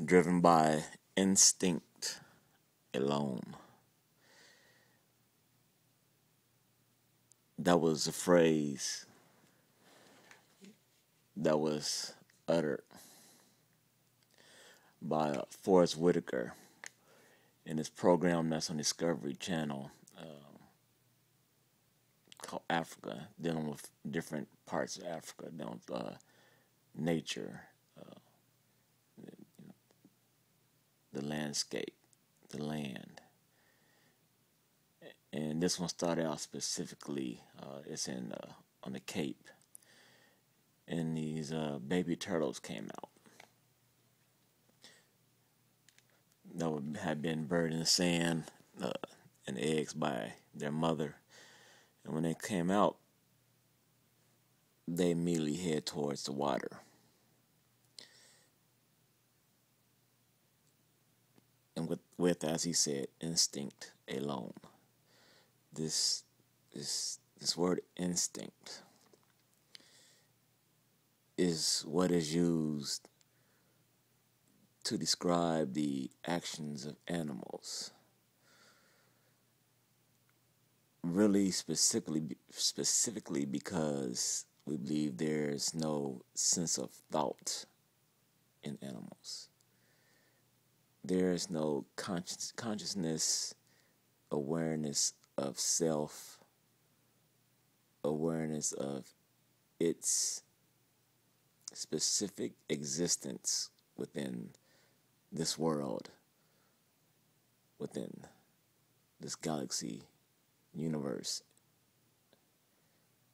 driven by instinct alone. That was a phrase that was uttered by Forrest Whitaker in his program that's on Discovery Channel called Africa, dealing with different parts of Africa, dealing with nature, the landscape, the land. And this one started out specifically, it's in on the Cape, and these baby turtles came out that had been buried in the sand and eggs by their mother. And when they came out, they immediately head towards the water. And with as he said, instinct alone. This word instinct is what is used to describe the actions of animals. Really specifically because we believe there's no sense of thought in animals. There is no consciousness, awareness of self, awareness of its specific existence within this world, within this galaxy, universe,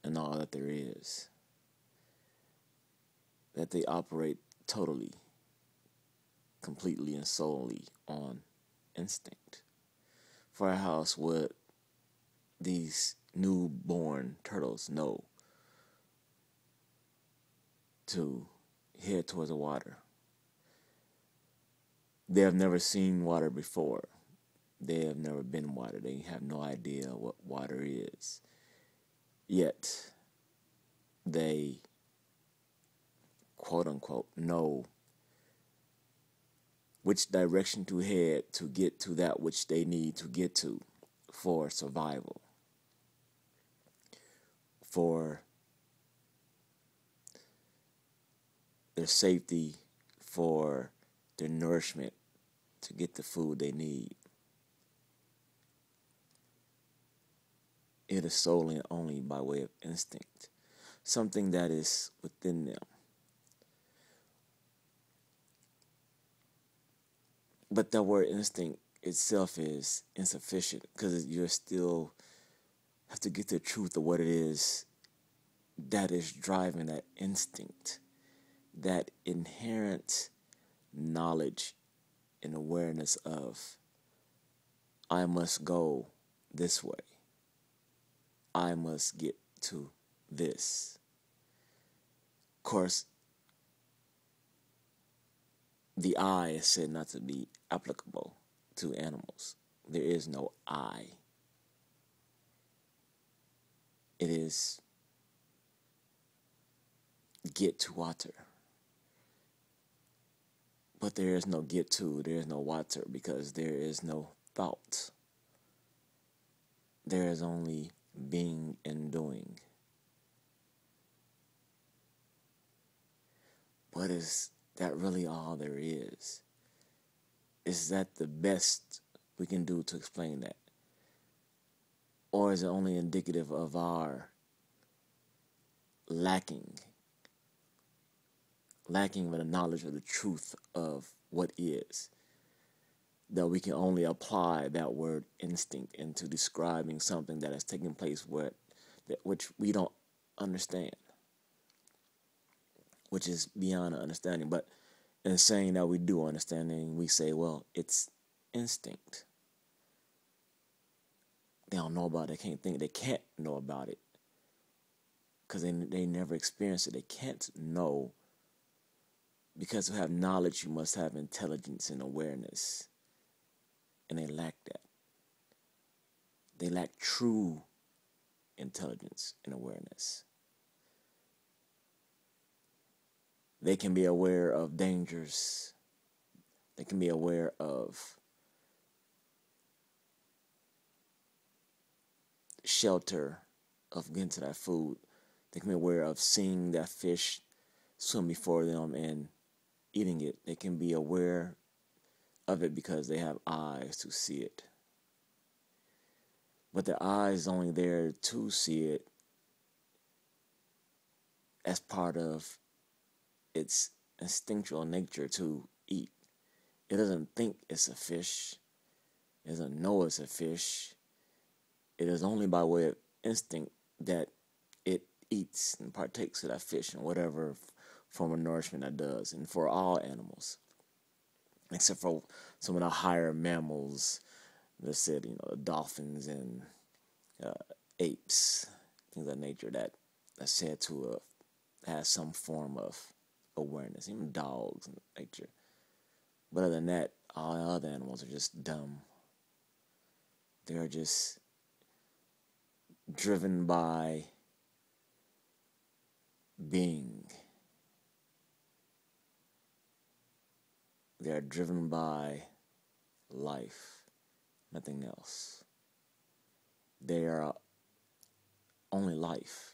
and all that there is. That they operate totally, completely, and solely on instinct. For how else would these newborn turtles know to head towards the water? They have never seen water before. They have never been in water. They have no idea what water is. Yet, they, quote unquote, know which direction to head to get to that which they need to get to for survival, for their safety, for their nourishment, to get the food they need. It is solely and only by way of instinct, something that is within them. But that word instinct itself is insufficient because you still have to get to the truth of what it is that is driving that instinct, that inherent knowledge and awareness of, I must go this way. I must get to this. Of course, the I is said not to be applicable to animals. There is no I. It is get to water. But there is no get to, there is no water, because there is no thought. There is only being and doing. But is that really all there is? Is that the best we can do to explain that? Or is it only indicative of our lacking with the knowledge of the truth of what is, that we can only apply that word instinct into describing something that has taken place which we don't understand, which is beyond our understanding. But in saying that we do understanding, we say, well, it's instinct. They don't know about it. They can't know about it because they never experienced it. They can't know, because to have knowledge, you must have intelligence and awareness. And they lack that. They lack true intelligence and awareness. They can be aware of dangers, They can be aware of shelter, of getting to that food. They can be aware of seeing that fish swim before them and eating it. They can be aware of it because they have eyes to see it. But their eyes only there to see it as part of its instinctual nature to eat. It doesn't think it's a fish. It doesn't know it's a fish. It is only by way of instinct that it eats and partakes of that fish in whatever form of nourishment that does. And for all animals, except for some of the higher mammals, that said, the dolphins and apes, things of that nature that are said to have some form of awareness, even dogs and nature. But other than that, all other animals are just dumb. They are just driven by being. They are driven by life, nothing else. They are only life.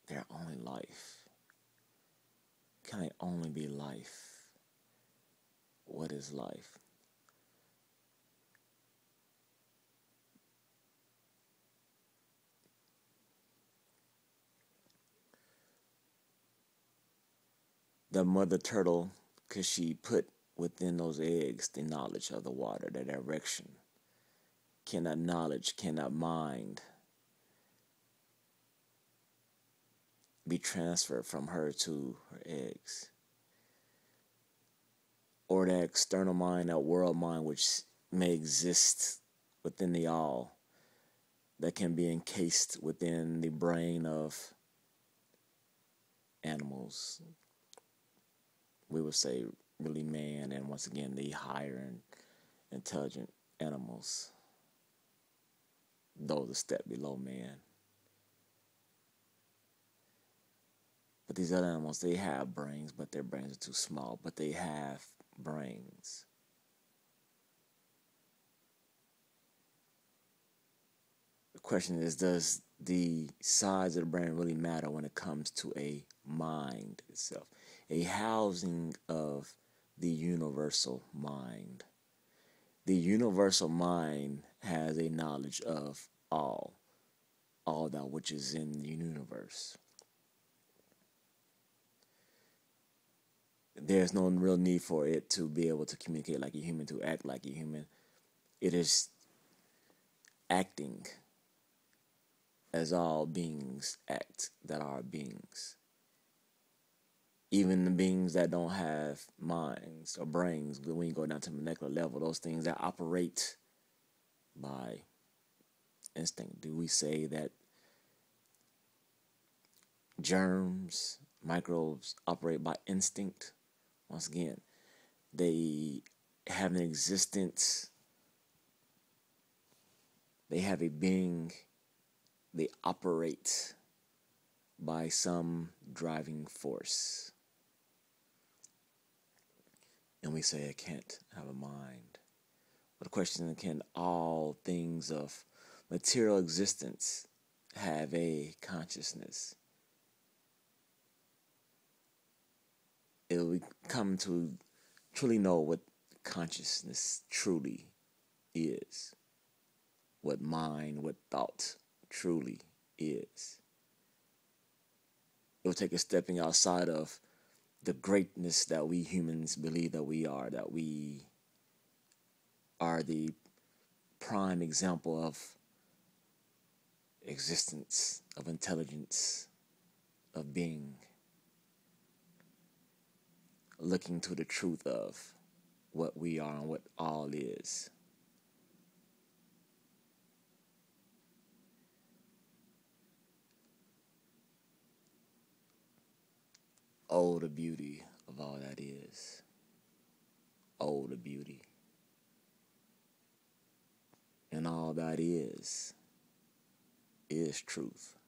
They are only life. Can it only be life? What is life? The mother turtle, because she put within those eggs the knowledge of the water, the direction. Cannot knowledge, cannot mind be transferred from her to her eggs. Or that external mind, that world mind, which may exist within the all, that can be encased within the brain of animals. We would say really man, and once again the higher and intelligent animals, though the step below man. But these other animals, they have brains, but their brains are too small, but they have brains. The question is, does the size of the brain really matter when it comes to a mind itself? A housing of the universal mind. The universal mind has a knowledge of all that which is in the universe. There's no real need for it to be able to communicate like a human, to act like a human. It is acting as all beings act that are beings. Even the beings that don't have minds or brains, when you go down to the molecular level, those things that operate by instinct. Do we say that germs, microbes operate by instinct? Once again, they have an existence, they have a being, they operate by some driving force. And we say it can't have a mind. But the question is, can all things of material existence have a consciousness? It'll come to truly know what consciousness truly is, what mind, what thought truly is. It will take a stepping outside of the greatness that we humans believe that we are the prime example of existence, of intelligence, of being. Looking to the truth of what we are and what all is. Oh, the beauty of all that is. Oh, the beauty. And all that is truth.